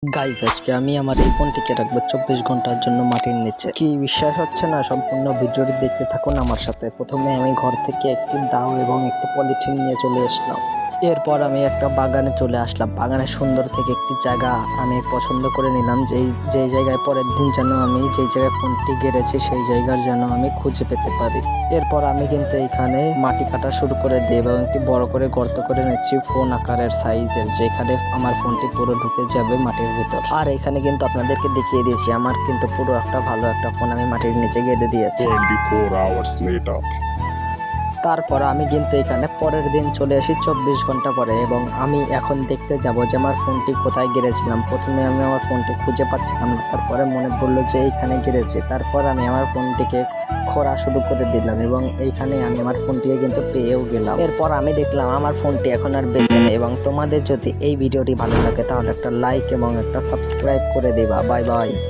Guys, আজকে আমি আমার এই ফোনটিকে রাখবো 24 ঘন্টার জন্য মাটির নিচে। কি বিশ্বাস হচ্ছে না? সম্পূর্ণ ভিডিওটি দেখতে থাকুন আমার সাথে। প্রথমে আমি ঘর থেকে একটি দাও এবং একটি পলিথিন নিয়ে চলে আসলাম। এরপর আমি একটা বাগানে চলে আসলাম। বাগানের সুন্দর থেকে একটি জায়গা আমি পছন্দ করে নিলাম, যেই জায়গায় পরের দিন যেন আমি যেই জায়গায় ফোনটি গেড়েছি সেই জায়গার যেন আমি খুঁজে পেতে পারি। এরপর আমি কিন্তু এখানে মাটি কাটা শুরু করে দিই এবং একটি বড় করে গর্ত করে নিচ্ছি ফোন আকারের সাইজের, যেখানে আমার ফোনটি পুরো ঢুকে যাবে মাটির ভিতর। আর এখানে কিন্তু আপনাদেরকে দেখিয়ে দিয়েছি আমার কিন্তু পুরো একটা ভালো একটা ফোন আমি মাটির নিচে গেড়ে দিয়েছি। 24 hours later. তারপর আমি কিন্তু এখানে পরের দিন চলে আসি 24 ঘন্টা পরে, এবং আমি এখন দেখতে যাব যে আমার ফোনটি কোথায় গেড়েছিলাম। প্রথমে আমি আমার ফোনটি খুঁজে পাচ্ছিলাম না, তারপরে মনে পড়লো যে এইখানে গেড়েছি। তারপর আমি আমার ফোনটিকে খোঁড়া শুরু করে দিলাম এবং এইখানে আমি আমার ফোনটিকে কিন্তু পেয়েও গেলাম। এরপর আমি দেখলাম আমার ফোনটি এখন আর বেঁচে নেই। এবং তোমাদের যদি এই ভিডিওটি ভালো লাগে তাহলে একটা লাইক এবং একটা সাবস্ক্রাইব করে দিবা। Bye bye.